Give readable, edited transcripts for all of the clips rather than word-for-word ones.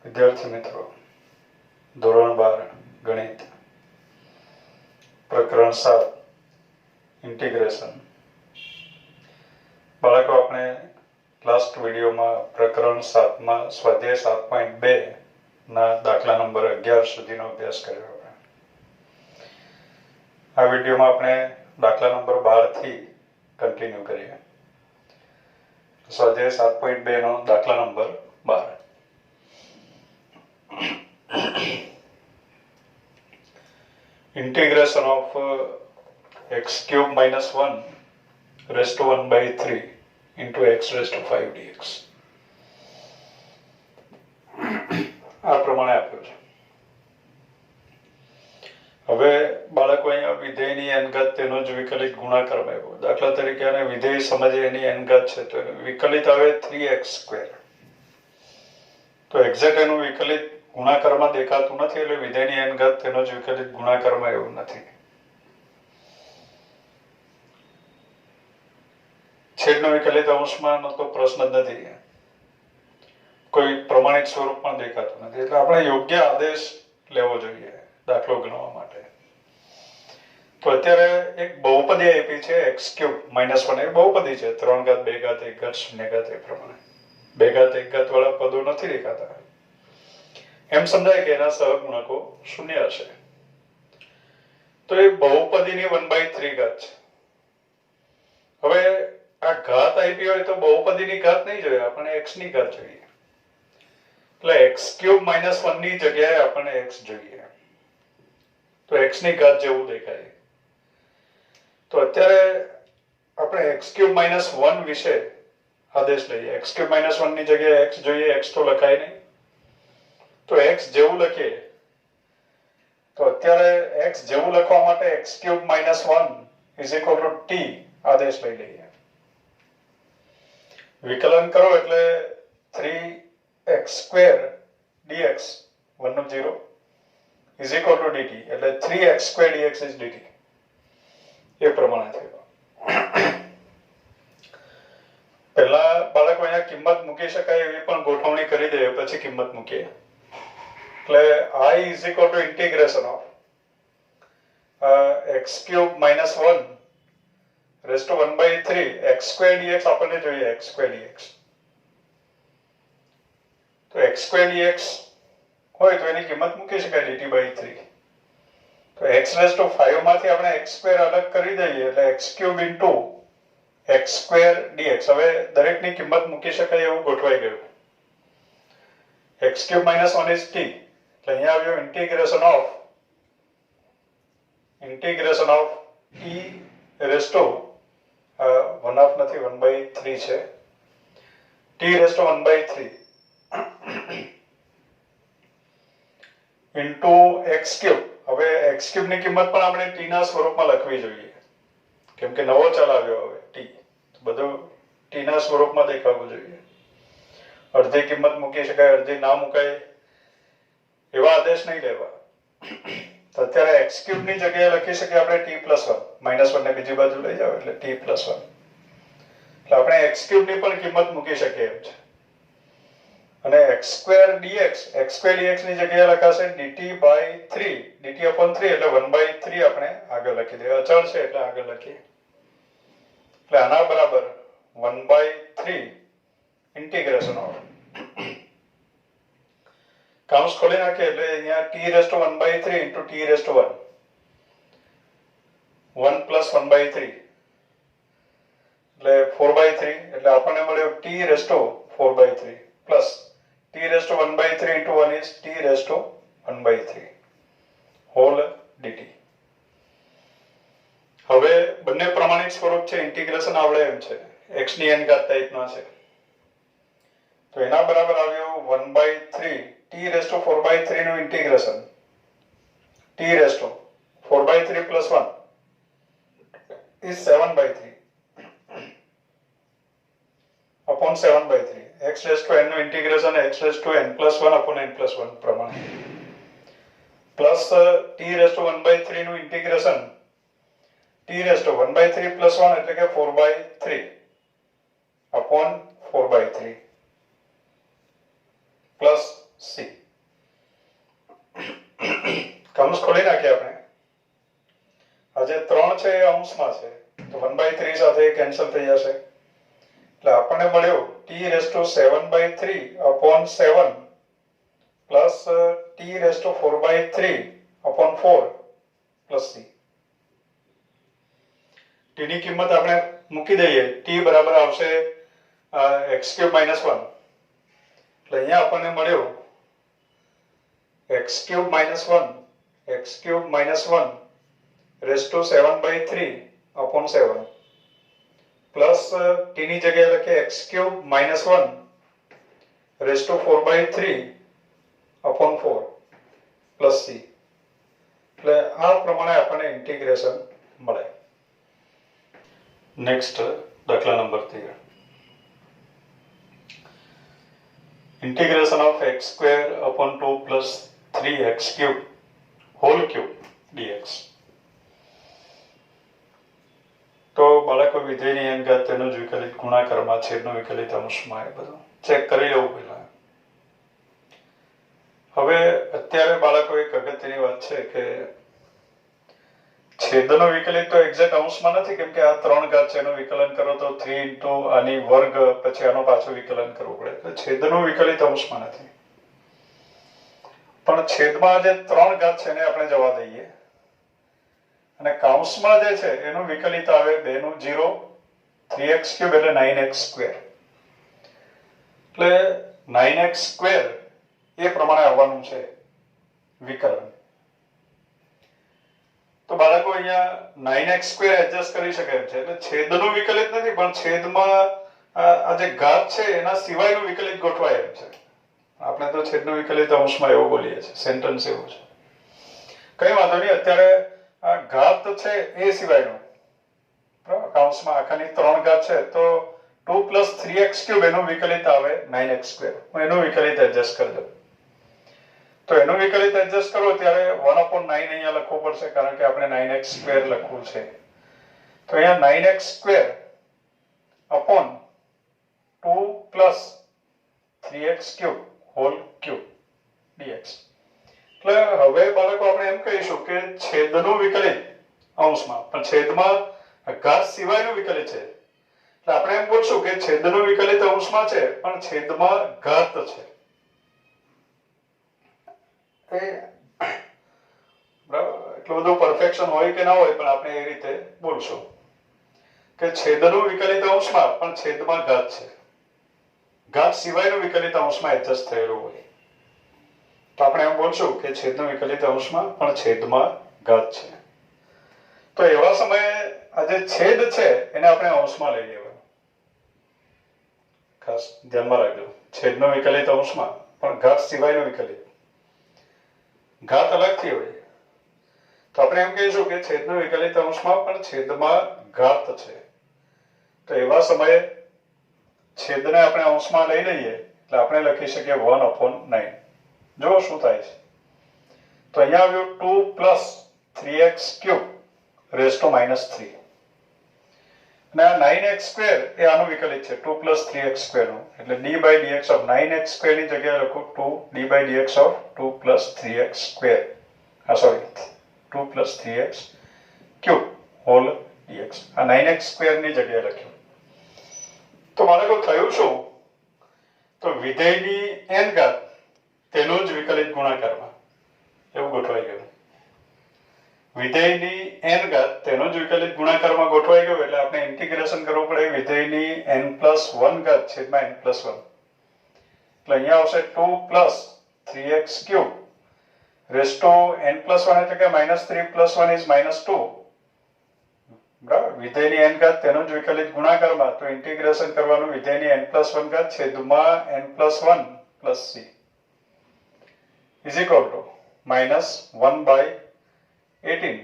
વિદ્યાર્થી મિત્રો, ધોરણ 12 ગણિત પ્રકરણ 7 ઇન્ટિગ્રેશન. બાળકો, આપણે લાસ્ટ વિડીયોમાં પ્રકરણ 7માં સ્વાધ્યાય 7.2 ના દાખલા નંબર 11 સુધીનો અભ્યાસ કર્યો. આ વિડીયોમાં આપણે દાખલા નંબર 12 થી કન્ટિન્યુ કરીએ. સ્વાધ્યાય 7.2 નો દાખલા number 12. Integration of x cube minus 1 raised to 1 by 3 into x raised to 5 dx. આ પ્રમાણે આપ્યું છે. હવે બાળકો અહીંયા વિધેયની અનગત તેનો જ વિકલિત ગુણાકાર આવ્યો. દાખલા તરીકે આને વિધેય સમજે એની અનગત છે તો વિકલિત આવે 3x². તો એક્ઝેક્ટ એનું વિકલિત ગુણાકારમાં દેખાતું નથી, એટલે વિધેયની અનગત તેનો જ વિકલિત ગુણાકારમાં એવું નથી. છેદનો વિકલિત અંશમાં તો પ્રશ્ન જ નથી, કોઈ પ્રમાણિત સ્વરૂપમાં દેખાતું નથી, એટલે આપણે યોગ્ય આદેશ લેવો જોઈએ દાખલો ગણવા માટે. તો અત્યારે એક બહુપદી આપી છે x³ -1. એ બહુપદી છે, 3 ઘાત 2 ઘાત 1 ઘાત 0 ઘાત એ પ્રમાણે 2 ઘાત 1 ઘાત વાળા પદો નથી દેખાતા. એમ સમજાય કે એના સહગુણકો 0 હશે. તો એ બહુપદીની 1/3 ઘાત છે. હવે આ ઘાત આપી હોય તો બહુપદીની ઘાત નહીં જોઈએ, આપણને x ની ઘાત જોઈએ. એટલે x³ -1 ની જગ્યાએ આપણને x જોઈએ, તો x ની ઘાત જેવું દેખાય. તો અત્યારે આપણે x³ -1 વિશે આદેશ લઈએ. x³ -1 ની જગ્યાએ x જોઈએ, x તો લખાય નહીં, તો x જેવું લખીએ. તો અત્યારે x જેવું લખવા માટે x³ -1 = t આદેશ લઈ લઈએ. વિકલન કરો એટલે 3x² dx 1 નો 0 = dt, એટલે 3x² dx is dt. એ પ્રમાણે થયું. પહેલા બાળકો અહીંયા કિંમત મૂકી શકાય એવી પણ ગોઠવણી કરી દે, પછી કિંમત મૂકીએ. એટલે I is equal to integration of x³ -1 raised to 1 by 3 x² dx આપણને જોઈએ x² dx. તો x² dx હોય તો એની કિંમત મૂકી શકાય dt/3. તો x raised to 5 માંથી આપણે x² અલગ કરી દઈએ એટલે x³ into x² dx. હવે દરેકની કિંમત મૂકી શકાય એવું ગોઠવાઈ ગયું. x³ -1 is t. એટલે અહીંયા આવ્યું integration of t raised to 1/2 નથી, 1/3 છે. t raised to 1/3 into x³. હવે x³ ની કિંમત પણ આપણે t ના સ્વરૂપમાં લખવી જોઈએ, કેમ કે નવો ચલ આવ્યો. હવે t બધું t ના સ્વરૂપમાં દેખાવું જોઈએ. અડધી કિંમત મૂકી શકાય, અડધી ના મુકાય એવા આદેશ નહીં લેવા. તો અત્યારે x³ ની જગ્યાએ લખી શકીએ આપણે t+1. -1 ને બીજી બાજુ લઈ જાવ એટલે t+1. એટલે આપણે x³ ની પણ કિંમત મૂકી શકીએ એમ છે. અને x² dx ની જગ્યાએ લખાશે dt/3 એટલે 1/3 આપણે આગળ લખી દઈએ. અચળ છે એટલે આગળ લખીએ. એટલે આના બરાબર 1/3 integration of કાઉન્સ ખોલી નાખીએ એટલે અહીંયા t raised to 1/3 into t raised to 1 1 + 1/3 એટલે 4/3. એટલે આપણને મળ્યો t raised to 4/3 plus t raised to 1/3 into 1 is t raised to 1/3 whole dt. હવે બંને પ્રમાણિત સ્વરૂપ છે, ઇન્ટિગ્રેશન આવડે એમ છે, x ની n-ઘાત ટાઈપના છે. તો એના બરાબર આવ્યું 1/3 t raised to 4/3 નું integration t raised to 4/3 plus 1 is 7/3 upon 7/3. x raised to n નું integration x raised to n+1 upon n+1 પ્રમાણે પ્લસ t raised to 1/3 નું integration t raised to 1/3 plus 1 એટલે કે 4/3 upon 4/3 plus c. કૌંસ ખોલી નાખીએ આપણે. આ જે 3 છે એ અંશમાં છે તો 1/3 સાથે કેન્સલ થઈ જશે. એટલે આપણને મળ્યું t⁻⁷/3 upon 7 plus t⁻⁴/3 upon 4 plus c. t ની કિંમત આપણે મૂકી દઈએ. t બરાબર આવશે x³ - 1. એટલે અહીંયા આપણને મળ્યું x³ - 1 x³ - 1 7/3 upon 7 plus t ની જગ્યાએ લખીએ x³ - 1 4/3 upon 4 પ્લસ c. એટલે આ પ્રમાણે આપણને ઇન્ટિગ્રેશન મળે. નેક્સ્ટ દાખલા number 13. Integration of x² upon 2 plus 3x³ whole cube dx. તો બાળકો વિધેયની n ઘાત તેનો જ વિકલિત ગુણાકારમાં છેદનો વિકલિત અંશમાં એ બધું ચેક કરી લેવું પહેલા. હવે અત્યારે બાળકો એક અગત્યની વાત છે કે છેદનો વિકલિત તો એક્ઝેક્ટ અંશમાં નથી, કેમ કે આ 3 ઘાત છે એનું વિકલન કરો તો 3 * આની વર્ગ પછી આનો પાછું વિકલન કરવું પડે. એટલે છેદનો વિકલિત અંશમાં નથી, પણ છેદમાં જે 3 ઘાત છે એને આપણે જવા દઈએ અને કૌંસમાં જે છે એનું વિકલિત આવે 2 નું 0 3x³ એટલે 9x². એટલે 9x² એ પ્રમાણે આવવાનું છે વિકલન. તો બાળકો અહીંયા 9x² એડજસ્ટ કરી શકે એમ છે. એટલે છેદનું વિકલિત નથી, પણ છેદમાં આ જે ઘાત છે એના સિવાયનું વિકલિત ગોઠવાય એમ છે. આપણે તો છેદનું વિકલિત અંશમાં એવું બોલીએ છીએ, સેન્ટેન્સ એવું છે. કઈ વાંધો નહીં, અત્યારે આ ઘાત છે એ સિવાયનું બરાબર. કૌંસમાં આખાની 3 ઘાત છે તો 2 + 3x³ એનું વિકલિત આવે 9x². હું એનું વિકલિત એડજસ્ટ કરી દઉં. તો એનું વિકલિત એડજસ્ટ કરો ત્યારે 1/9 અહીંયા લખવું પડશે, કારણ કે આપણે 9x² લખવું છે. તો અહીંયા 9x² upon 2 + 3x³ whole cube dx. એટલે હવે બાળકો આપણે એમ કહીશું કે છેદનું વિકલિત અંશમાં, પણ છેદમાં ઘાત સિવાયનું વિકલિત છે. એટલે આપણે એમ બોલશું કે છેદનું વિકલિત અંશમાં છે પણ છેદમાં ઘાત છે. એટલું બધું પરફેક્શન હોય કે ના હોય, પણ આપણે એ રીતે બોલશું કે છેદનું વિકલિત અંશમાં પણ છેદમાં ઘાત છે. ઘાત સિવાયનું વિકલિત અંશમાં એડજસ્ટ થયેલું હોય તો આપણે એમ બોલશું કે છેદનું વિકલિત અંશમાં પણ છેદમાં ઘાત છે. તો એવા સમયે આ જે છેદ છે એને આપણે અંશમાં લઈ લેવાનું. ખાસ ધ્યાનમાં રાખજો, છેદનો વિકલિત અંશમાં પણ ઘાત સિવાયનો વિકલિત. ઘાત અલગથી હોય તો આપણે એમ કહીશું કે છેદનો વિકલિત અંશમાં પણ છેદમાં ઘાત છે. તો એવા સમયે છેદને આપણે અંશમાં લઈ લઈએ એટલે આપણે લખી શકીએ 1/9. જો શું થાય છે તો અહીંયા આવ્યું 2 + 3x³ raised to -3. અને આ 9x² એ આનું વિકલિત છે 2 + 3x² નું. એટલે d/dx of 9x² ની જગ્યાએ લખું 2d/dx of 2 + 3x². Sorry 2 + 3x³ whole dx. આ 9x² ની જગ્યાએ લખ્યું. તો બાળકો થયું શું? તો વિધેયની n ઘાત તેનો જ વિકલિત ગુણાકારમાં એવું ગોઠવાઈ ગયું. વિધેયની n ઘાત તેનો જ વિકલિત ગુણાકારમાં ગોઠવાઈ ગયું એટલે આપણે ઇન્ટિગ્રેશન કરવું પડે વિધેયની n+1 ઘાત છેદમાં n+1. એટલે અહીંયા આવશે 2 + 3x³ raised to n+1 એટલે કે -3 + 1 is -2. બરાબર. વિધેયની n ઘાત તેનો જ વિકલિત ગુણાકારમાં તો ઇન્ટિગ્રેશન કરવાનું વિધેયની n+1 ઘાત છેદમાં n+1 + c is equal to -1/18.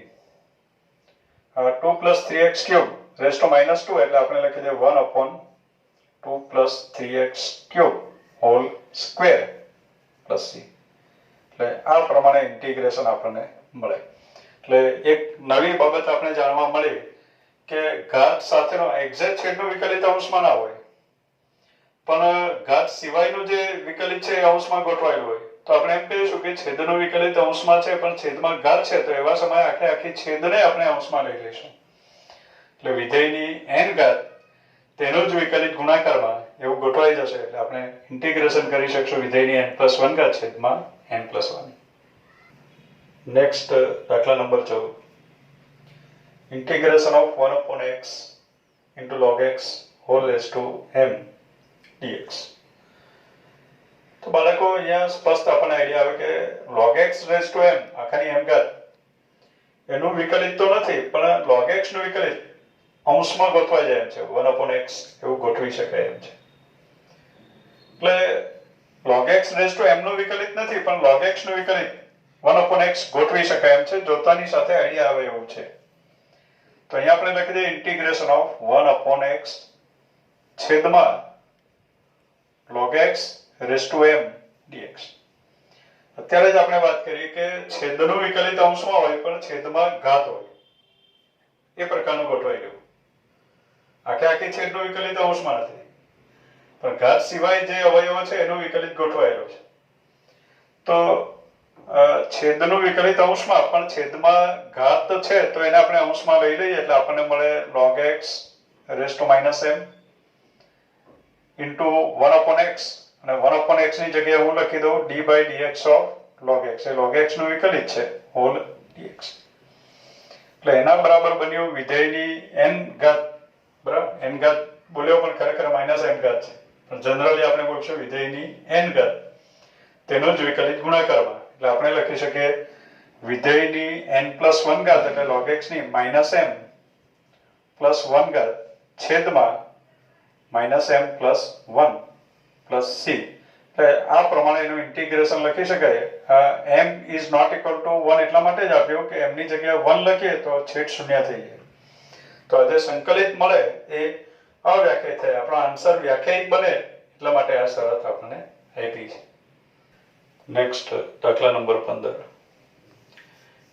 2 + 3x³ raised to -2 એટલે આપણે લખી દઈએ 1/2 + 3x³ whole square plus c. એટલે આ પ્રમાણે ઇન્ટિગ્રેશન આપણને મળે. એટલે એક નવી બાબત આપણે જાણવા મળી કે ઘાત સાથેનો એક્ઝેક્ટ છેદનો વિકલિત અંશમાં ના હોય, પણ ઘાત સિવાયનું જે વિકલિત છે એ અંશમાં ગોઠવાયેલું હોય તો આપણે એમ કહીશું કે છેદનું વિકલિત અંશમાં છે પણ છેદમાં ઘાત છે, તો એવા સમયે આખી છેદને આપણે અંશમાં લઈ લઈશું. એટલે વિધેયની n ઘાત તેનો જ વિકલિત ગુણાકારમાં એવું ગોઠવાઈ જશે. એટલે આપણે ઇન્ટિગ્રેશન કરી શકશું વિધેયની n+1 ઘાત છેદમાં n+1. નેક્સ્ટ દાખલા number 14. Integration of 1/x into log x whole raised to m dx. તો બાળકો અહીંયા સ્પષ્ટ આપણને આઈડિયા આવે કે log x raised to m આખાની m ઘાત એનું વિકલિત તો નથી, પણ log x નું વિકલિત અંશમાં ગોઠવાઈ જાય એમ છે. 1/x એવું ગોઠવી શકાય એમ છે. એટલે log x raised to m નું વિકલિત નથી, પણ log x નું વિકલિત 1/x ગોઠવી શકાય એમ છે. જોતાની સાથે આઈડિયા આવે એવું છે. તો અહીંયા આપણે લખી દઈએ ઇન્ટિગ્રેશન ઓફ 1/x છેદમાં log x raised to m dx. અત્યારે જ આપણે વાત કરી કે છેદનું વિકલિત અંશમાં હોય પણ છેદમાં ઘાત હોય, એ પ્રકારનું ગોઠવાઈ ગયું. આખી છેદનું વિકલિત અંશમાં નથી, પણ ઘાત સિવાય જે અવયવો છે એનું વિકલિત ગોઠવાયેલું છે. તો છેદનું વિકલિત અંશમાં પણ છેદમાં ઘાત છે, તો એને આપણે અંશમાં લઈ લઈએ એટલે આપણને મળે log x raised to -m into 1/x. અને 1/x ની જગ્યાએ હું લખી દઉં d/dx of log x. A log x નું વિકલિત છે whole dx. એટલે એના બરાબર બન્યું વિધેયની n ઘાત. બરાબર, n ઘાત બોલ્યો પણ ખરેખર -m ઘાત છે, પણ જનરલી આપણે બોલશું વિધેયની n ઘાત તેનો જ વિકલિત ગુણાકારમાં. એટલે આપણે લખી શકીએ વિધેયની n+1 ઘાત એટલે log x ની -m+1 ઘાત છેદમાં -m+1 plus c. એટલે આ પ્રમાણે એનું ઇન્ટિગ્રેશન લખી શકાય. m is not equal to 1 એટલા માટે જ આપ્યું કે m ની જગ્યાએ 1 લખીએ તો છેદ શૂન્ય થઈ જાય. તો આ જે સંકલિત મળે એ અવ્યાખ્યાયિત થાય. આપણો આન્સર વ્યાખ્યાયિત બને એટલા માટે આ શરત આપણને આપી છે. નેક્સ્ટ દાખલા number 15.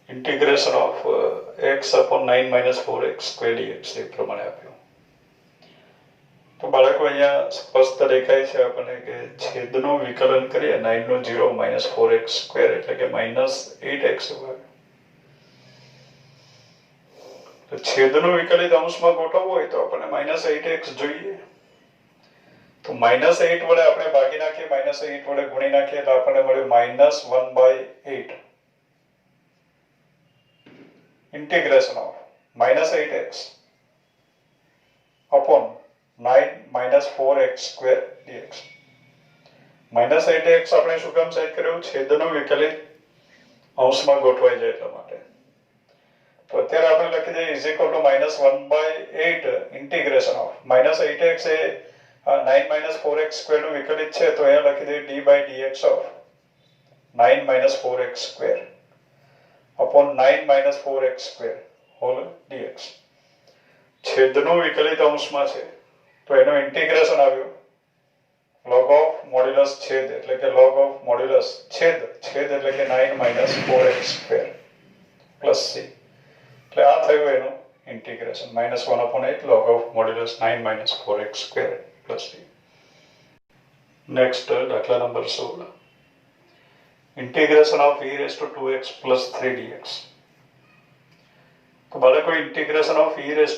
Integration of x/9 - 4x² dx એ પ્રમાણે આપ્યું. તો બાળકો અહીંયા સ્પષ્ટ દેખાય છે આપણને કે છેદનું વિકલન કરીએ 9 નો 0 - 4x² એટલે કે -8x. તો છેદનું વિકલિત અંશમાં ગોઠવવું હોય તો આપણને -8x જોઈએ. તો -8 વડે આપણે ભાગી નાખીએ, -8 વડે ગુણી નાખીએ એટલે આપણને મળ્યું -1/8. Integration of -8x upon 9 - 4x² dx. -8x આપણે શું કામ સાઈડ કર્યું? છેદનું વિકલિત અંશમાં ગોઠવાઈ જાય એટલા માટે. તો અત્યારે આપણે લખી દઈએ is equal to -1/8 integration of -8x A 9 - 4x² નું વિકલિત છે, તો અહીંયા લખી દઈએ d/dx of 9 - 4x² upon 9 - 4x² whole dx. છેદનું વિકલિત અંશમાં છે તો એનું ઇન્ટિગ્રેશન આવ્યું log of મોડ્યુલસ છેદ એટલે કે log of મોડ્યુલસ છેદ એટલે કે 9 - 4x² plus c. એટલે આ થયું એનું integration -1/8 log of modulus 9 - 4x² plus c. Next દાખલા number 16. Integration of e⁻²x + 3 dx. તો બાળકો ઇન્ટિગ્રેશન ઓફ e⁻x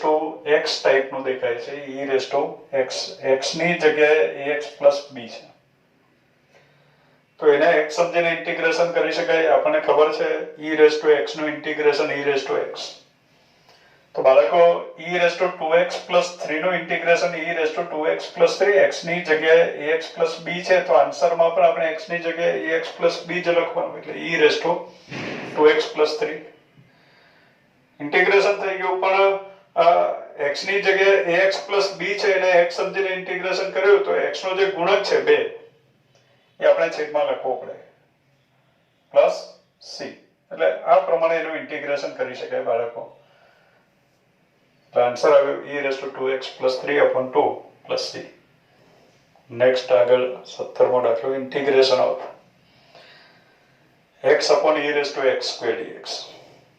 ટાઈપ નું દેખાય છે. e⁻x x ની જગ્યાએ ax + b છે, તો એને x સમજીને ઇન્ટિગ્રેશન કરી શકાય. આપણને ખબર છે e⁻x નું ઇન્ટિગ્રેશન e⁻x. તો બાળકો e⁻2x + 3 નું ઇન્ટિગ્રેશન e⁻2x + 3 x ની જગ્યાએ ax + b છે, તો આન્સરમાં પણ આપણે x ની જગ્યાએ ax + b જ લખવાનું. એટલે e⁻2x + 3 ઇન્ટિગ્રેશન થઈ ગયું, પણ x ની જગ્યાએ ax + b છે એને x સમજીને ઇન્ટિગ્રેશન કર્યું તો x નો જે ગુણક છે 2 એ આપણે છેદમાં લખવો પડે પ્લસ c. એટલે આ પ્રમાણે એનું ઇન્ટિગ્રેશન કરી શકાય બાળકો. તો આન્સર આવ્યો e⁻2x + 3/2 plus c. નેક્સ્ટ આગળ 17મો દાખલો. Integration of x upon e⁻x² dx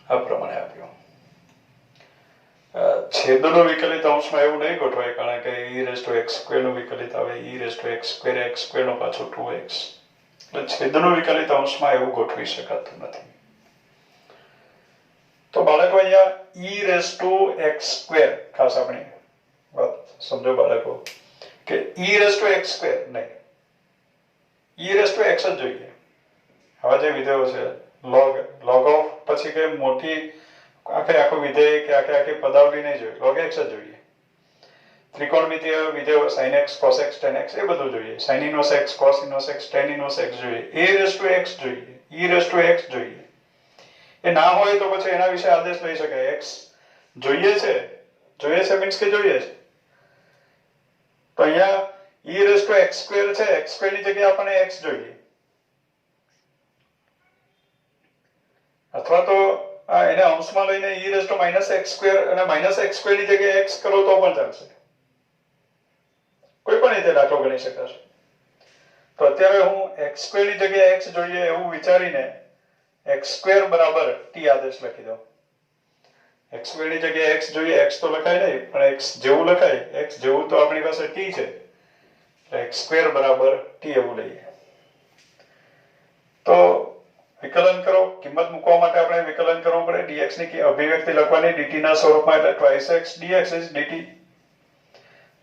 આ પ્રમાણે આપ્યું. છેદનો વિકલિત અંશમાં એવું નહીં ગોઠવાય, કારણ કે e⁻x² નું વિકલિત આવે e⁻x² x² નો પાછો 2x એટલે છેદનું વિકલિત અંશમાં એવું ગોઠવી શકાતું નથી. તો બાળકો અહીંયા e raise to x square, ખાસ આપણી વાત સમજો બાળકો, કે e raise to x square નહીં, ઈ રેસ ટુ એક્સ જ જોઈએ. આવા જે વિધેયો છે log ઓફ પછી કઈ મોટી આખું વિધેય કે આખી પદાવલી નહીં જોઈએ, log x જ જોઈએ. ત્રિકોણમિતિય વિધેયો sin x cos x tan x એ બધું જોઈએ, sin inverse x cos inverse x tan inverse x જોઈએ, a રેસ ટુ x જોઈએ, e રેસ ટુ x જોઈએ. એ ના હોય તો પછી એના વિશે આદેશ લઈ શકાય. x જોઈએ છે મીન્સ કે જોઈએ છે. તો અહીંયા e raise to x square છે, x સ્ક્વેર ની જગ્યાએ આપણને x જોઈએ, અથવા તો એને અંશમાં લઈને e raise to minus x square અને માઇનસ x સ્ક્વેર ની જગ્યાએ x કરો તો પણ ચાલશે. કોઈ પણ રીતે દાખલો ગણી શકાશે. તો અત્યારે હું x સ્ક્વેર ની જગ્યાએ x જોઈએ એવું વિચારીને x સ્ક્વેર બરાબર t આદેશ લખી દઉં. x સ્ક્વેર ની જગ્યાએ x જોઈએ, x તો લખાય નહીં, પણ x જેવું લખાય, x જેવું તો આપણી પાસે t છે, એટલે x સ્ક્વેર બરાબર t એવું લઈએ. તો વિકલન કરો, કિંમત મૂકવા માટે આપણે વિકલન કરવું પડે. dx ની અભિવ્યક્તિ લખવાની dt ના સ્વરૂપમાં, એટલે twice x dx is dt.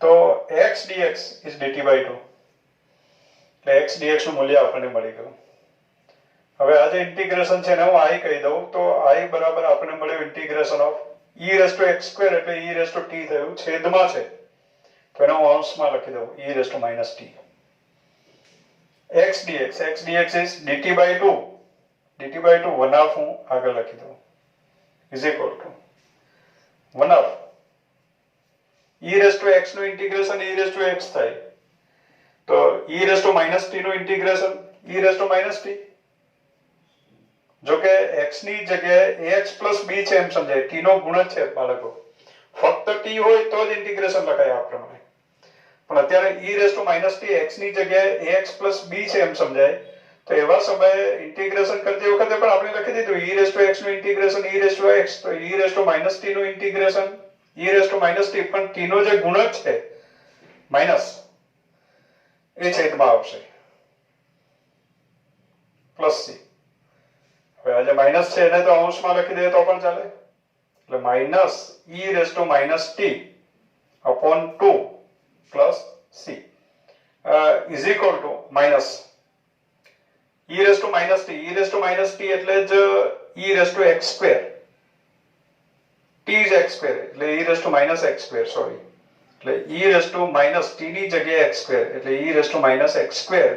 તો x dx is dt by 2, એટલે x dx નું મૂલ્ય આપણને મળી ગયું. હવે આ જે ઇન્ટિગ્રેશન છે ને હું i કહી દઉં, તો i બરાબર આપણને મળ્યું integration of e raise to x square, એટલે e રેસ ટુ t થયું, છેદમાં છે તો એને હું અંશમાં લખી દઉં, e raise to minus t. x dx is dt by 2, dt by 2 1 half હું આગળ લખી દઉં, is equal to 1 half e raise to x નું integration e raise to x થાય, તો e raise to minus t નું integration e raise to minus t. જો કે x ની જગ્યાએ ax પ્લસ b છે એમ સમજાય, t નો ગુણજ છે બાળકો. ફક્ત t હોય તો જ ઇન્ટિગ્રેશન લખાય આ પ્રમાણે, પણ અત્યારે e raise to minus t x ની જગ્યાએ ax પ્લસ b છે એમ સમજાય, તો એવા સમયે ઇન્ટિગ્રેશન કરતી વખતે પણ આપણે લખી દીધું e રેસ ટુ x નું integration e raise to x, તો e raise to minus t નું integration e raise to minus t, પણ t નો જે ગુણજ છે માઇનસ એ છેદમાં આવશે પ્લસ c. હવે આ જે માઇનસ છે એને તો અંશમાં લખી દઈએ તો પણ ચાલે, એટલે minus e raise to minus t upon 2 plus c is equal to minus e raise to minus t, e raise to minus t એટલે જ e raise to x square, t is x square, એટલે e raise to minus x square, sorry, એટલે e raise to minus t ની જગ્યાએ x square, એટલે e raise to minus x square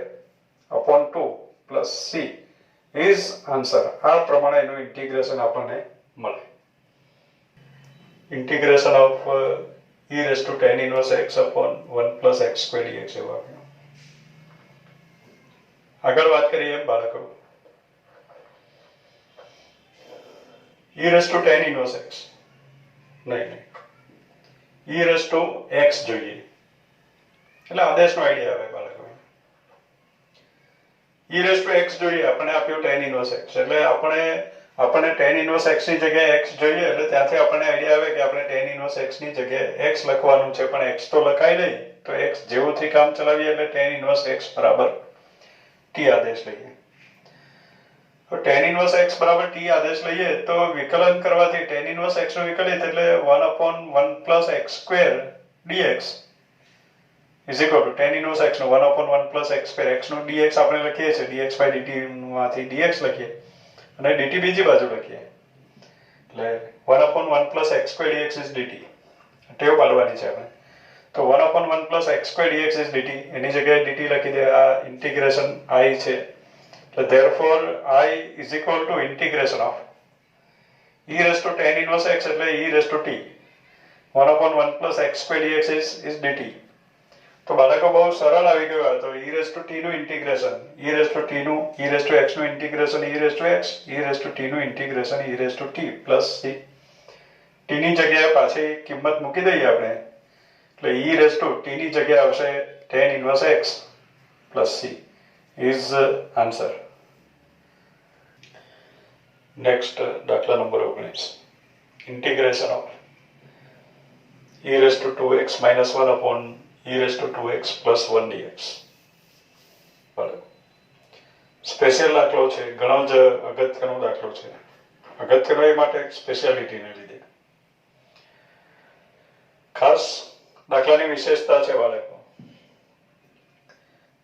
upon 2 plus c is answer. આ પ્રમાણે એનું integration આપણને મળે. Integration of e raise to tan inverse x upon 1 plus x square dx એવું આપ્યું. આગળ વાત કરીએ બાળકો, e raise to tan inverse x નહીં, e રેસ ટુ x જોઈએ, એટલે આદેશનો આઈડિયા આવે બાળકો. e રેસ ટુ x જોઈએ, આપણને આપ્યું tan inverse x, એટલે આપણને tan inverse x ની જગ્યાએ x જોઈએ, એટલે ત્યાંથી આપણને આઈડિયા આવે કે આપણે tan inverse x ની જગ્યાએ x લખવાનું છે, પણ x તો લખાય નહીં, તો x જેવુંથી કામ ચલાવીએ, એટલે tan inverse x બરાબર t આદેશ લઈએ. તો tan inverse x બરાબર t આદેશ લઈએ તો વિકલન કરવાથી tan inverse x નું વિકલિત એટલે 1 upon 1 plus x square dx is equal to tan inverse x નું 1 upon 1 plus x square, x નું dx આપણે લખીએ છીએ, dx by dt માંથી dx લખીએ અને dt બીજી બાજુ લખીએ, એટલે 1 upon 1 plus x square dx is dt. ટેવ પાડવાની છે આપણે. તો 1 upon 1 plus x square dx is dt, એની જગ્યાએ dt લખી દે. આ ઇન્ટિગ્રેશન i છે, એટલે therefore i is equal to integration of e raised to tan inverse x એટલે e raised to t 1 upon 1 plus x square dx is dt. તો બાળકો બહુ સરળ આવી ગયું. તો e raised to t નું integration, e raised to t નું e raised to x નું integration e raised to x, e raised to t નું integration e raised to t plus c. t ની જગ્યાએ પાછી કિંમત મૂકી દઈએ આપણે, એટલે e raised to t ની જગ્યાએ આવશે tan inverse x plus c is answer. Next, દાખલા number 19, integration of e raised to 2x minus 1 upon e raised to 2x plus 1 dx. બરાબર. સ્પેશિયલ દાખલો છે, ઘણો જ અગત્યનો દાખલો છે. અગત્યનો એ માટે સ્પેશિયાલિટીને લીધે. ખાસ દાખલાની વિશેષતા છે બાળકો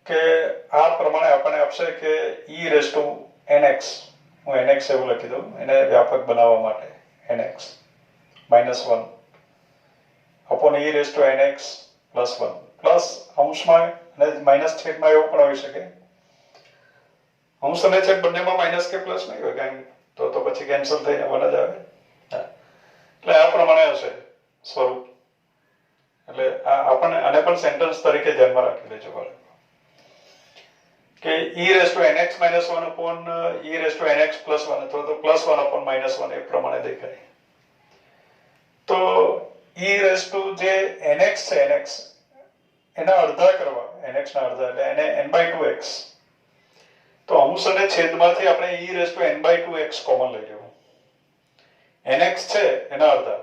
કે આ પ્રમાણે આપણને આપશે કે e⁻nx, હું nx એવું લખી દઉં એને વ્યાપક બનાવવા માટે, nx -1 upon e⁻nx +1 પ્લસ અંશમાં અને માઇનસ છેદમાં એવું પણ હોઈ શકે. અંશ અને છેદ બંનેમાં માઇનસ કે પ્લસ નહીં હોય, કારણ તો પછી કેન્સલ થઈને 1 જ આવે. એટલે આ પ્રમાણે હશે સ્વરૂપ. એટલે આપણને આને પણ સેન્ટેન્સ તરીકે ધ્યાનમાં રાખી લેજો બાળકો કે e⁻nx -1 upon e⁻nx +1 અથવા તો +1 upon -1 એ પ્રમાણે દેખાય. તો e⁻nx છે, nx એના અડધા કરવા, nx ના અડધા એટલે એને n/2x. તો અંશ અને છેદમાંથી આપણે e⁻n/2x કોમન લઈ લેવું. nx છે એના અડધા,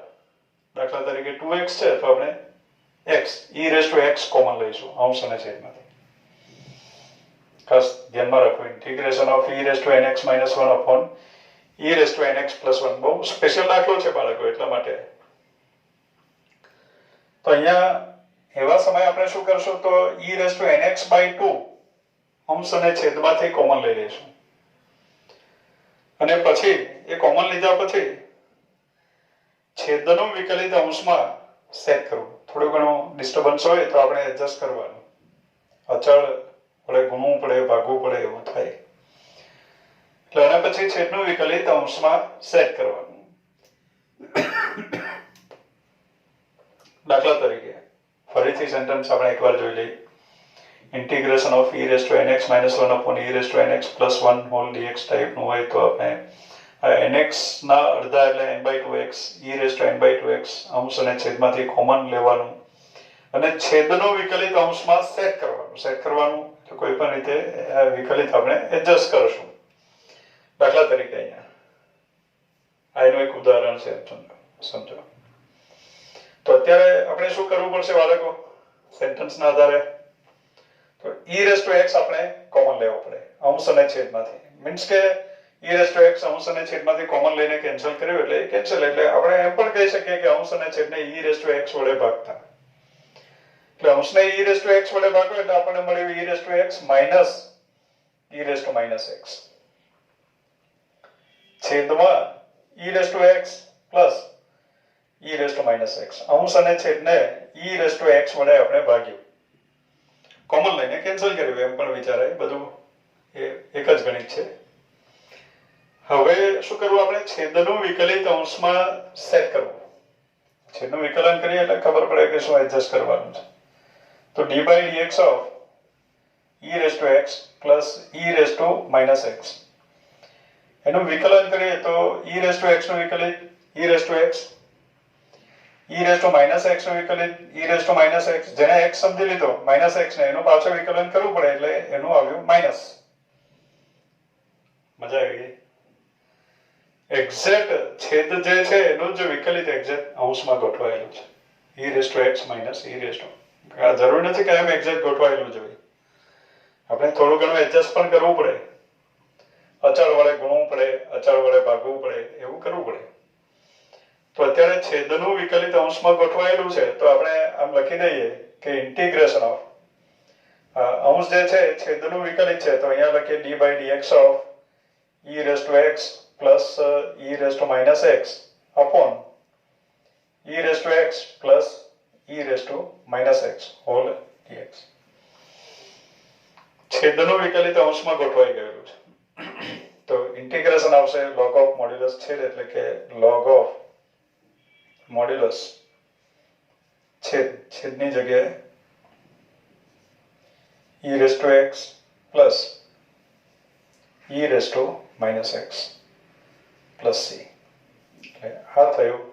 દાખલા તરીકે 2x છે તો આપણે x e⁻x કોમન લઈશું અંશ અને છેદમાંથી. ખાસ ધ્યાનમાં રાખો, integration of e⁻nx -1 upon e⁻nx +1 બહુ સ્પેશિયલ દાખલો છે બાળકો, એટલા માટે. તો અહીંયા એવા સમયે આપણે શું કરશું તો e⁻nx/2 અંશ અને છેદમાંથી કોમન લઈ લઈશું. અને પછી એ કોમન લીધા પછી છેદનું વિકલિત અંશમાં સેટ કરવું. થોડું ઘણું ડિસ્ટર્બન્સ હોય તો આપણે એડજસ્ટ કરવાનું. અચળ વડે ગુણવું પડે, ભાગવું પડે એવું થાય. એટલે એના પછી છેદનું વિકલિત અંશમાં સેટ કરવાનું. દાખલા તરીકે ફરીથી સેન્ટેન્સ આપણે એકવાર જોઈ લઈએ. Integration of e⁻nx -1 upon e⁻nx +1 whole dx ટાઈપનું હોય તો આપણે nx ના અડધા એટલે n/2x e⁻n/2x અંશ અને છેદમાંથી કોમન લેવાનું અને છેદનો વિકલિત અંશમાં સેટ કરવાનું. સેટ કરવાનું તો કોઈ પણ રીતે વિકલિત આપણે એડજસ્ટ કરશું. દાખલા તરીકે અહીંયા આ એનું એક ઉદાહરણ છે, સમજો. તો અત્યારે આપણે શું કરવું પડશે બાળકો સેન્ટેન્સના આધારે? તો e⁻x આપણે કોમન લેવો પડે અંશ અને છેદમાંથી. મીન્સ કે e⁻x અંશ અને છેદમાંથી કોમન લઈને કેન્સલ કર્યું એટલે કેન્સલ. એટલે આપણે એમ પણ કહી શકીએ કે અંશ અને છેદને e⁻x વડે ભાગતા. એટલે અંશને e⁻x વડે ભાગો એટલે આપણને મળ્યું e⁻x - e⁻x છેદમાં e⁻x પ્લસ e⁻x. અંશ અને છેદને e⁻x વડે આપણે ભાગ્યું, કોમન લઈને કેન્સલ કર્યું એમ પણ વિચારાય. બધું એક જ ગણિત છે. હવે શું કરવું આપણે? છેદનું વિકલિત અંશમાં સેટ કરવું. છેદનું વિકલન કરીએ એટલે ખબર પડે કે શું એડજસ્ટ કરવાનું છે. તો d/dx of e⁻x plus e⁻x એનું વિકલન કરીએ તો e⁻x નું વિકલિત e⁻x, e⁻x નું વિકલિત e⁻x, જેને x સમજી લીધો -x ને એનું પાછું વિકલન કરવું પડે એટલે એનું આવ્યું માઇનસ. મજા આવી ગઈ. એક્ઝેક્ટ છેદ જે છે એનું જ વિકલિત એક્ઝેક્ટ અંશમાં ગોઠવાયેલું છે. e⁻x - e⁻. જરૂરી નથી કે એમ એક્ઝેક્ટ ગોઠવાયેલું જોઈએ. આપણે થોડું ઘણું એડજસ્ટ પણ કરવું પડે. અચળ વડે ગુણવું પડે, અચળ વડે ભાગવું પડે, એવું કરવું પડે. તો અત્યારે છેદનું વિકલિત અંશમાં ગોઠવાયેલું છે તો આપણે આમ લખી દઈએ કે ઇન્ટિગ્રેશન ઓફ અંશ જે છે છેદનું વિકલિત છે તો અહીંયા લખીએ d/dx of e⁻x plus e⁻x upon e⁻x plus e⁻x whole dx. છેદનું વિકલિત અંશમાં ગોઠવાઈ ગયેલું છે. તો ઇન્ટિગ્રેશન આવશે log of મોડ્યુલસ છેદ એટલે કે log of મોડ્યુલસ છેદની જગ્યાએ e⁻x plus e⁻x plus c. એટલે આ થયું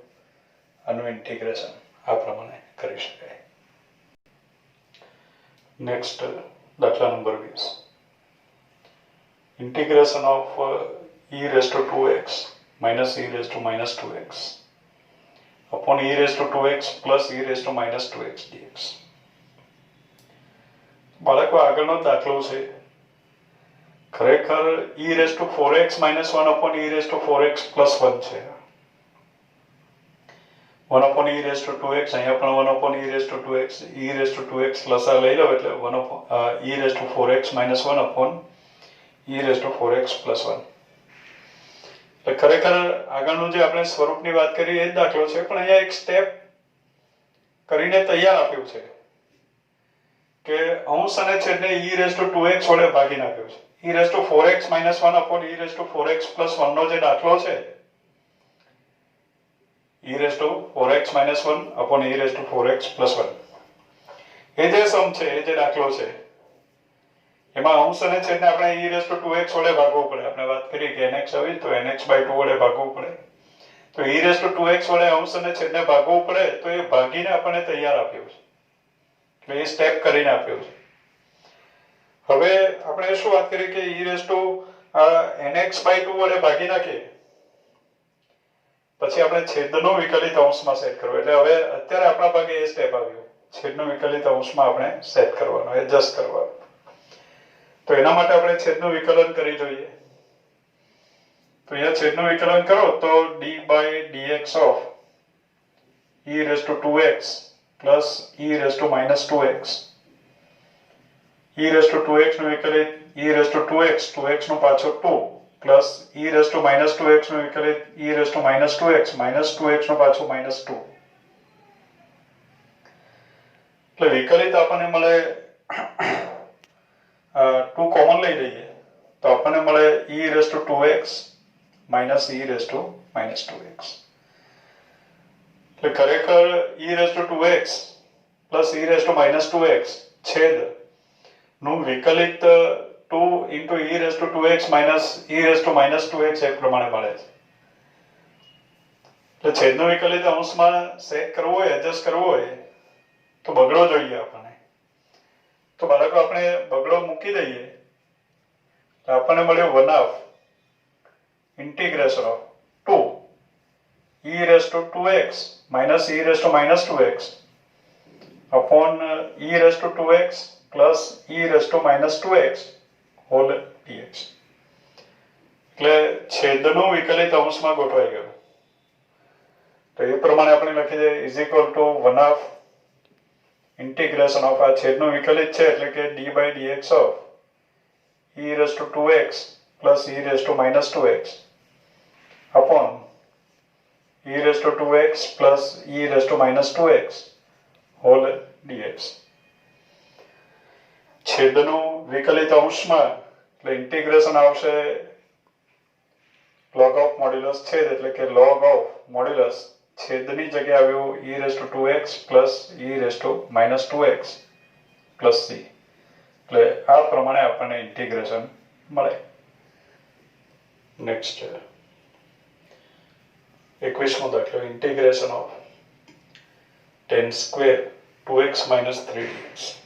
આનું ઇન્ટિગ્રેશન. આ પ્રમાણે કરી શકાય. નેક્સ્ટ દાખલા number 20. Integration of e⁻2x minus e⁻2x upon e⁻2x plus e⁻2x dx. બાળકો આગળનો દાખલો છે. ખરેખર e raised to 4x minus 1 upon e raised to 4x plus 1 છે. 1 upon e raised to 2x, અહીંયા પણ 1 upon e raised to 2x, e raised to 2x લસા લઈ લો એટલે 1 upon e raised to 4x minus 1 upon e raised to 4x plus 1. એટલે ખરેખર આગળનું જે આપણે સ્વરૂપની વાત કરી એ જ દાખલો છે, પણ અહીંયા એક સ્ટેપ કરીને તૈયાર આપ્યું છે કે અંશ અને છેદને e raised to 2x વડે ભાગી નાખ્યો છે. e raised to 4x minus 1 upon e raised to 4x plus 1 નો જે દાખલો છે, e raised to 4x minus 1 upon e raised to 4x plus 1, એ જે સમ છે, એ જે દાખલો છે, એમાં અંશ અને છેદને આપણે e raised to 2x વડે ભાગવું પડે. આપણે વાત કરી કે nx આવી તો nx by 2 વડે ભાગવું પડે. તો e raised to 2x વડે અંશ અને છેદને ભાગવું પડે, તો એ ભાગીને આપણને તૈયાર આપ્યું છે. એટલે એ સ્ટેપ કરીને આપ્યું છે. હવે આપણે શું વાત કરી કે e raised to nx by 2 વડે ભાગી નાખીએ, પછી આપણે છેદનો વિકલિત અંશમાં સેટ કરવો. એટલે હવે અત્યારે આપણા ભાગે એ સ્ટેપ આવ્યો, છેદનો વિકલિત અંશમાં આપણે સેટ કરવાનો, એડજસ્ટ કરવાનો. તો એના માટે આપણે છેદનું વિકલન કરી જોઈએ. તો અહીંયા છેદનું વિકલન કરો તો d by dx of e raised to 2x plus e raised to minus 2x, e raised to 2x નું વિકલિત e raised to 2x, 2x નું પાછો 2 plus e raised to minus 2x નું વિકલિત e raised to minus 2x, minus 2x નું પાછું minus 2. એટલે વિકલિત આપણને મળે 2 કોમન લઈ લઈએ તો આપણને મળે e raised to 2x minus e raised to minus 2x. એટલે ખરેખર e raised to 2x plus e raised to minus 2x છેદ નું વિકલિત 2 into e raised to 2x minus e raised to minus 2x એ પ્રમાણે મળે છે. એટલે છેદનો વિકલિત અંશમાં સેટ કરવો હોય, એડજસ્ટ કરવો હોય તો બગડો જોઈએ આપણને. તો બાળકો આપણે બગડો મૂકી દઈએ તો આપણને મળ્યો 1/2 integration of 2 e raised to 2x minus e raised to minus 2x upon e raised to 2x plus e raised to minus 2x whole dx. એટલે છેદનું વિકલિત અંશમાં ગોઠવાઈ ગયું. તો એ પ્રમાણે આપણે લખી દઈએ is equal to 1/2 integration of આ છેદનું વિકલિત છે એટલે કે d by dx of e raised to 2x plus e raised to minus 2x upon e raised to 2x plus e raised to minus 2x whole dx. છેદનું વિકલિત અંશમાં એટલે integration આવશે log of modulus છેદ એટલે કે log of modulus છેદની જગ્યાએ આવ્યું e raised to 2x plus e raised to minus 2x plus c. એટલે આ પ્રમાણે આપણને ઇન્ટિગ્રેશન મળે. નેક્સ્ટ 21મો દાખલો integration of tan square 2x minus 3dx.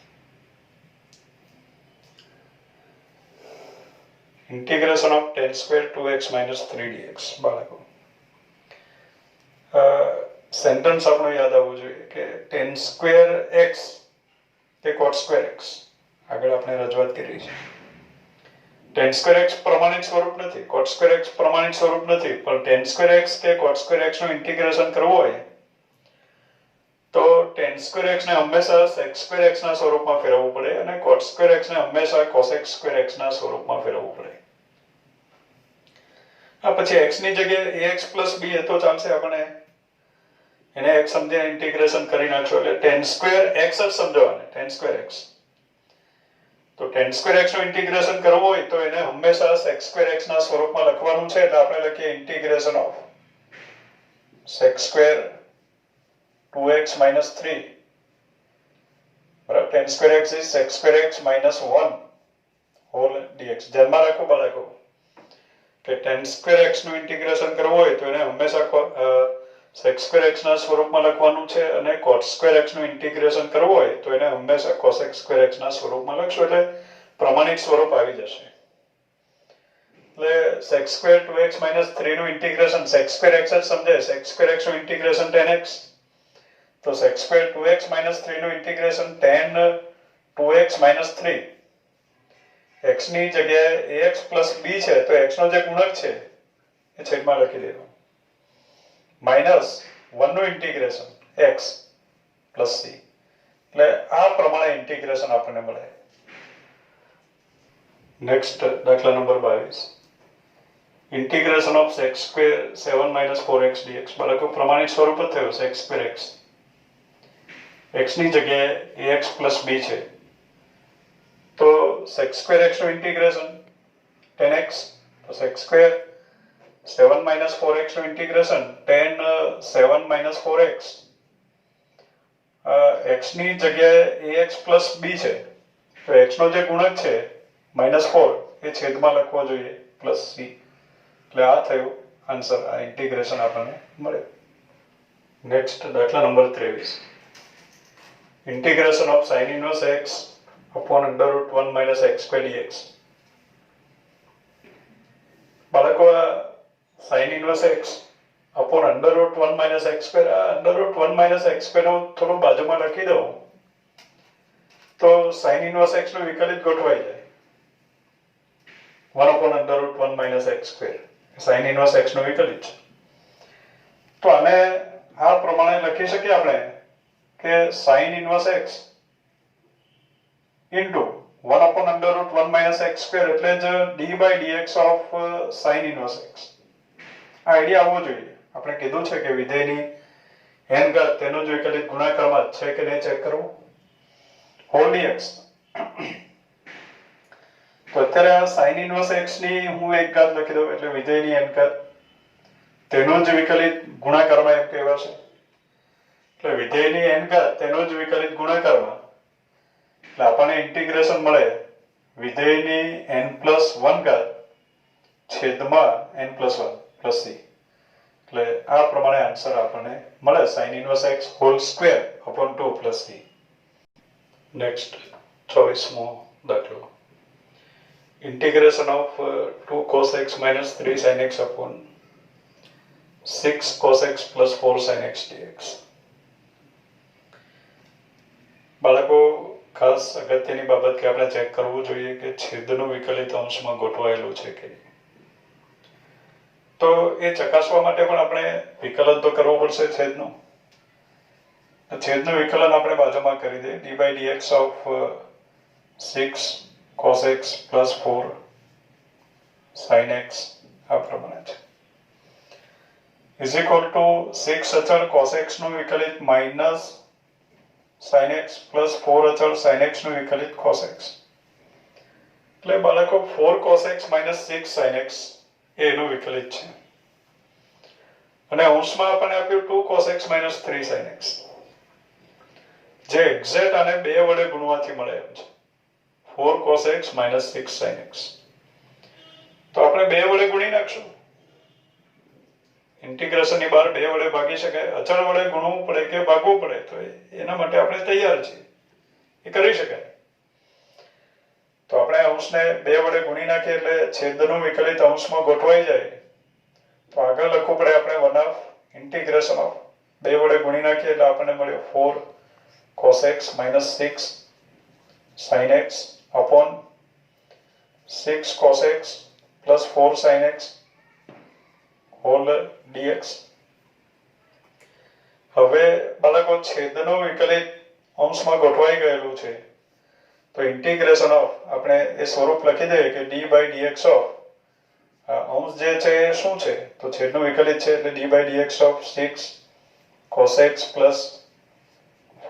Integration of tan square 2x minus 3dx. બાળકો sentence આપણો યાદ આવવું જોઈએ કે tan square x તે cot square x આગળ આપણે રજૂઆત કરી છે. tan square x પ્રમાણિક સ્વરૂપ નથી, cot square x પ્રમાણિક સ્વરૂપ નથી, પણ tan square x કે cot square x નું ઇન્ટિગ્રેશન કરવું હોય તો tan square x ને હંમેશા sec square x ના સ્વરૂપમાં ફેરવવું પડે અને cot square x ને હંમેશા cosec square x ના સ્વરૂપમાં ફેરવવું પડે. પછી x ની જગ્યાએ ax plus b હતો ચાલશે, આપણે એને x સમજીને ઇન્ટિગ્રેશન કરી નાખશો એટલે tan square x જ સમજવાને, tan square x. તો tan square x નું ઇન્ટિગ્રેશન કરવું હોય તો એને હંમેશા sec square x ના સ્વરૂપમાં લખવાનું છે એટલે આપણે લખીએ integration of sec square 2x minus 3. બરાબર, tan square x is sec square x minus 1 whole dx. ધ્યાનમાં રાખો બાળકો કે tan square x નું ઇન્ટિગ્રેશન કરવું હોય તો એને હંમેશા sec square x ના સ્વરૂપમાં લખવાનું છે અને cot square x નું ઇન્ટિગ્રેશન કરવું હોય તો એને હંમેશા cosec square x ના સ્વરૂપમાં લખશો એટલે પ્રમાણિક સ્વરૂપ આવી જશે. એટલે sec square 2x minus 3 નું ઇન્ટિગ્રેશન sec square x જ સમજાય, sec square x નું ઇન્ટિગ્રેશન tan x, તો sec square 2x minus 3 નું integration tan 2x minus 3 x ની જગ્યાએ ax પ્લસ b છે તો x નો જે ગુણક છે એ છેદમાં લખી દેવાનો માઇનસ 1 નું ઇન્ટિગ્રેશન x પ્લસ c એટલે આ પ્રમાણે ઇન્ટિગ્રેશન આપણને મળે. નેક્સ્ટ દાખલા number 22 integration of x square 7 minus 4x dx બાળકો પ્રમાણિત સ્વરૂપ જ થયું છે x સ્ક્વેર x. x ની જગ્યાએ ax પ્લસ b છે તો x સ્ક્વેર x નું integration 10x plus x square 7 minus 4x નું ઇન્ટિગ્રેશન 10 7 માઇનસ 4x. x ની જગ્યાએ ax પ્લસ b છે તો x નો જે ગુણક છે -4 એ છેદમાં લખવો જોઈએ પ્લસ c એટલે આ થયું આન્સર. આ ઇન્ટિગ્રેશન આપણને મળે. નેક્સ્ટ દાખલા number 23 integration of sin inverse x upon under root 1 minus x square dx. બાળકો આ sin inverse x upon under root 1 minus x square under root 1 minus x square નું થોડું બાજુમાં લખી દઉં તો sin inverse x નું વિકલિત ગોઠવાઈ જાય 1 upon under root 1 minus x square sin inverse x નું વિકલિત તો આને આ પ્રમાણે લખી શકીએ આપણે કે sin inverse x into 1 upon under root 1 minus x square એટલે જ d by dx of sin inverse x. આ આઈડિયા આવવો જોઈએ. આપણે કીધું છે કે વિધેયની n ઘાત તેનો જ વિકલિત ગુણાકારમાં છે કે નહીં ચેક કરવું. whole dx તો અત્યારે આ sin inverse x ની હું એક ઘાત લખી દઉં એટલે વિધેયની n ઘાત તેનો જ વિકલિત ગુણાકારમાં એમ કહેવાશે. એટલે વિધેયની n ઘાત તેનો જ વિકલિત ગુણાકારમાં એટલે આપણને ઇન્ટિગ્રેશન મળે વિધેયની n+1 ઘાત છેદમાં n+1 પ્લસ c એટલે આ પ્રમાણે આન્સર આપણને મળે sin inverse x whole square upon 2 plus c. Next 24મો દાખલો integration of 2 cos x minus 3 sin x upon 6 cos x plus 4 sin x dx. બાળકો ખાસ અગત્યની બાબત કે આપણે ચેક કરવું જોઈએ કે છેદનું વિકલિત અંશમાં ગોઠવાયેલું છે કે તો એ ચકાસવા માટે પણ આપણે વિકલન તો કરવું પડશે છેદનું. છેદનું વિકલન આપણે બાજુમાં કરી દઈએ d by dx of 6 cos x plus 4 sin x આ પ્રમાણે છે is equal to 6 અચળ cos x નું વિકલિત માઇનસ sin x plus 4 અચળ sin x નું વિકલિત cos x એટલે બાળકો 4 cos x minus 6 sin x એનું વિકલિત છે અને અંશમાં આપણને આપ્યું 2 cos x minus 3 sin x જે એક્ઝેક્ટ આને 2 વડે ગુણવાથી મળે એમ છે 4 cos x minus 6 sin x તો આપણે 2 વડે ગુણી નાખશું. ઇન્ટિગ્રેશન ની બહાર 2 વડે ભાગી શકાય. અચળ વડે ગુણવું પડે કે ભાગવું પડે તો એના માટે આપણે તૈયાર છીએ. એ કરી શકાય. તો આપણે અંશને 2 વડે ગુણી નાખીએ એટલે છેદનું વિકલિત અંશમાં ગોઠવાઈ જાય તો આગળ લખવું પડે આપણે 1/2 ઇન્ટિગ્રેશન ઓફ 2 વડે ગુણી નાખીએ એટલે આપણને મળ્યો 4 cos x minus 6 sin x upon 6 cos x plus 4 sin x whole dx. હવે બાળકો છેદનો વિકલિત અંશમાં ગોઠવાઈ ગયેલું છે તો ઇન્ટિગ્રેશન ઓફ આપણે એ સ્વરૂપ લખી દઈએ કે d by dx ઓફ અંશ જે છે એ શું છે તો છેદનું વિકલિત છે એટલે d by dx of 6 cos x plus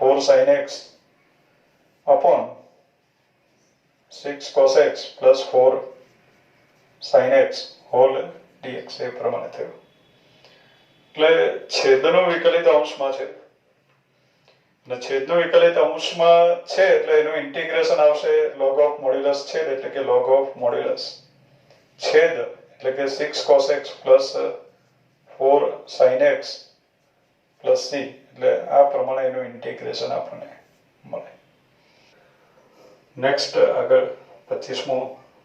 4 sin x upon 6 cos x plus 4 sin x whole dx એ પ્રમાણે થયું. એટલે છેદનો વિકલિત અંશમાં છે અને છેદનો વિકલિત અંશમાં છે એટલે એનું ઇન્ટિગ્રેશન આવશે log of modulus છેદ એટલે કે log of modulus છેદ એટલે કે 6 cos x plus 4 sin x plus c એટલે આ પ્રમાણે એનું ઇન્ટિગ્રેશન આપણને મળે. નેક્સ્ટ આગળ 25મો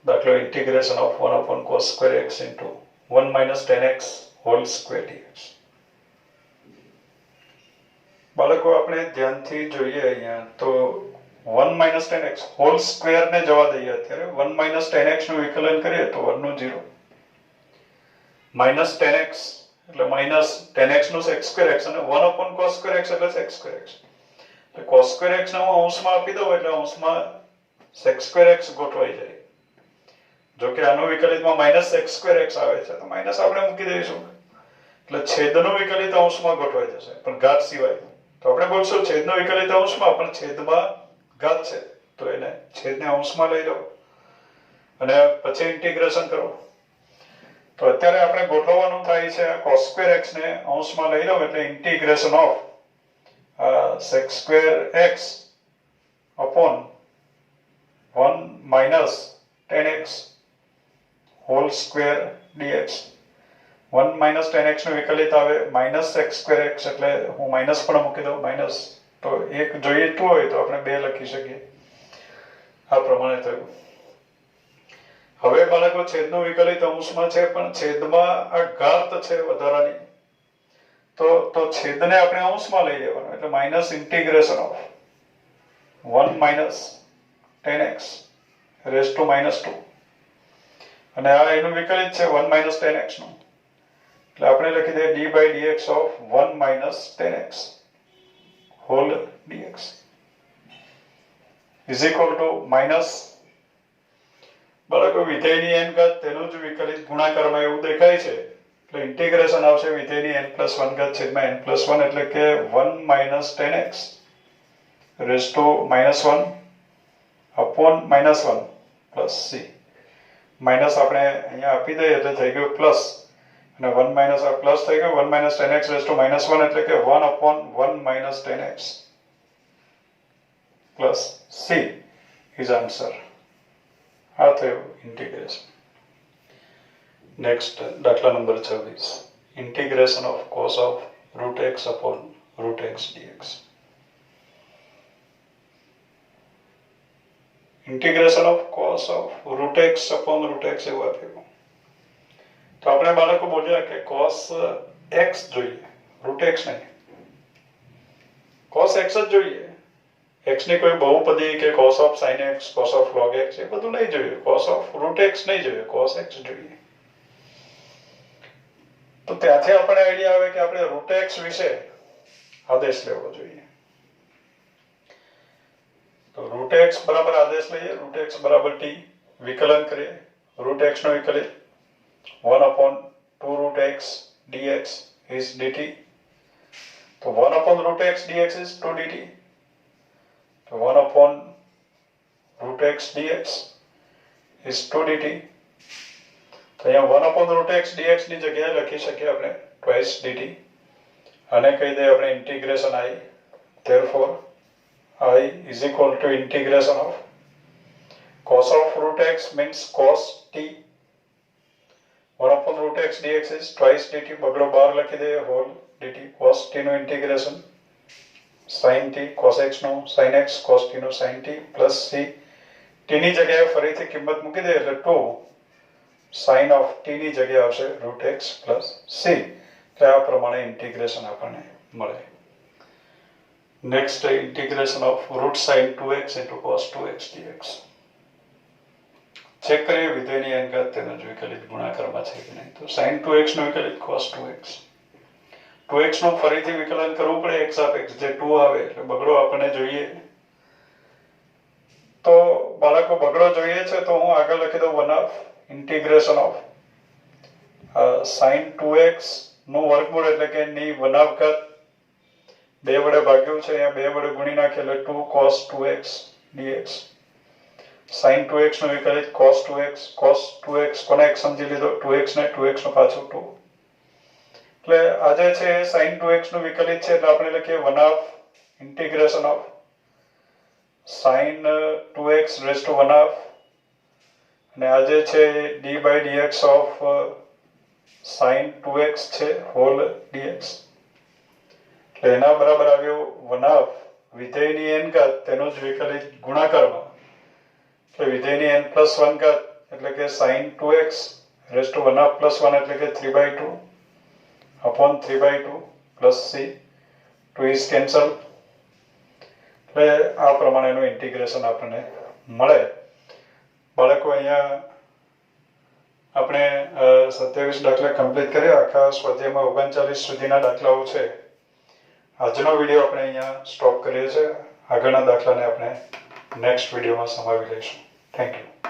દાખલો integration of 1 upon cos square x into 1 minus 10x whole square dx. બાળકો આપણે ધ્યાનથી જોઈએ અહીંયા તો 1 minus ten x whole square ને જવા દઈએ અત્યારે 1 માઇનસ ટેન એક્સ નું વિકલન કરીએ તો 1 નું 0 માઇનસ ટેન એક્સ એટલે માઇનસ ટેન એક્સ નું સેક સ્ક્વેર એક્સ અને 1 અપોન કોસ સ્ક્વેર એક્સ એટલે સેક સ્ક્વેર એક્સ એટલે કોસ સ્ક્વેર એક્સ ને હું અંશમાં આપી દઉં એટલે અંશમાં સેક સ્ક્વેર એક્સ ગોઠવાઈ જાય જો કે આનો વિકલિતમાં માઇનસ સેક સ્ક્વેર એક્સ આવે છે તો માઇનસ આપણે મૂકી દઈશું એટલે છેદનો વિકલિત અંશમાં ગોઠવાઈ જશે પણ ઘાત સિવાય તો આપણે બોલશું છેદનો વિકલિત અંશમાં પણ છેદમાં ઘાત છે તો એને છેદને અંશમાં લઈ લો અને પછી ઇન્ટિગ્રેશન કરો તો અત્યારે આપણે ગોઠવવાનું થાય છે cos સ્ક્વેર x ને અંશમાં લઈ લો એટલે integration of sec square x upon 1 minus 10x whole square dx 1 minus 10x નું વિકલિત આવે minus sec square x એટલે હું માઇનસ પણ મૂકી દઉં માઇનસ તો એક જોઈતું હોય તો આપણે 2 લખી શકીએ આ પ્રમાણે થયું હવે બાળકો છેદનું વિકલિત અંશમાં છે પણ છેદમાં આ ઘાત છે વધારાની તો છેદને આપણે અંશમાં લઈ લેવાનું એટલે minus integration of 1 minus 10x raised to minus 2 અને આ એનું વિકલિત છે 1 minus 10x નું એટલે આપણે લખી દઈએ d by dx of 1 minus 10x whole dx is equal to minus બાળકો વિધેયની n ઘાત તેનું જ વિકલિત ગુણાકારમાં એવું દેખાય છે એટલે ઇન્ટિગ્રેશન આવશે વિધેયની n+1 ઘાત છેદમાં n+1 એટલે કે 1 minus 10x raised to minus 1 upon minus 1 plus c minus આપણે અહીંયા આપી દઈએ એટલે થઈ ગયું પ્લસ અને 1 માઇનસ આ પ્લસ થઈ ગયું 1 minus 10x raised to minus 1 એટલે કે 1 upon 1 minus 10x plus c is answer આ થયું ઇન્ટિગ્રેશન નેક્સ્ટ દાખલા number 26 integration of cos of root x upon root x dx integration of cos of root x upon root x એવું આપ્યું તો આપણે બાળકો બોલ્યા કે cos x જોઈએ root x નહીં cos x જ જોઈએ x ની કોઈ બહુપદી કે cos of sin x cos of log x એ બધું નહીં જોઈએ cos of root x નહીં જોઈએ cos x જોઈએ તો ત્યાંથી આપણને આઈડિયા આવે કે આપણે root x વિશે આદેશ લેવો જોઈએ તો root x બરાબર આદેશ લઈએ root x બરાબર t વિકલન કરીએ root x નો વિકલિત 1 upon 2 root x dx is dt તો 1 upon root x dx is 2 dt તો 1 upon root x dx is 2 dt તો અહીંયા 1 upon root x dx ની જગ્યાએ લખી શકીએ આપણે twice dt અને કહી દઈએ આપણે integration i therefore I is equal to integration of cos of root x means cos t 1 upon root x dx is twice dt બગડો બહાર લખી દઈએ whole dt cos t નું integration sin t cos x નું sin x cos t નું sin t plus c t ની જગ્યાએ ફરીથી કિંમત મૂકી દઈએ એટલે 2 sin of t ની જગ્યાએ આવશે root x plus c એટલે આ પ્રમાણે ઇન્ટિગ્રેશન આપણને મળે Next, integration of root sin 2x into cos 2x dx. Check કરીએ વિધેયની n ઘાત તેનો જ વિકલિત ગુણાકારમાં છે કે નહીં તો sin 2x નો વિકલિત cos 2x 2x નું ફરીથી વિકલન કરવું પડે x સાપેક્ષ જે 2 આવે એટલે બગડો આપણને જોઈએ તો બાળકો બગડો જોઈએ છે તો હું આગળ લખી દઉં 1 of integration of sin 2x નું વર્ગમૂળ એટલે કે ની 1 of ઘાત 2 વડે ભાગ્યું છે અહીંયા 2 વડે ગુણી નાખીએ એટલે 2 cos 2x dx sin 2x નો વિકલિત cos 2x કોને x સમજી લીધો 2x ને 2x નો પાછો 2 એટલે આ જે છે sin 2x નું વિકલિત છે એટલે આપણે લખીએ 1 of integration of sin 2x raised to 1 of અને આ જે છે d by dx of sin 2x છે whole dx એટલે એના બરાબર આવ્યો 1 of વિધેયની n ઘાત તેનો જ વિકલિત ગુણાકારમાં એટલે વિધેયની n+1 ઘાત એટલે કે sin 2x raised to 1 of +1 એટલે કે 3/2 upon 3/2 plus c 2 is cancel એટલે આ પ્રમાણેનું ઇન્ટિગ્રેશન આપણને મળે. બાળકો અહીંયા આપણે 27 દાખલા કમ્પ્લીટ કર્યા. આખા સ્વાધ્યાયમાં 39 સુધીના દાખલાઓ છે. આજનો વિડીયો આપણે અહીંયા સ્ટોપ કરીએ છીએ. આગળના દાખલાને આપણે નેક્સ્ટ વિડીયોમાં સમાવી લઈશું. Thank you.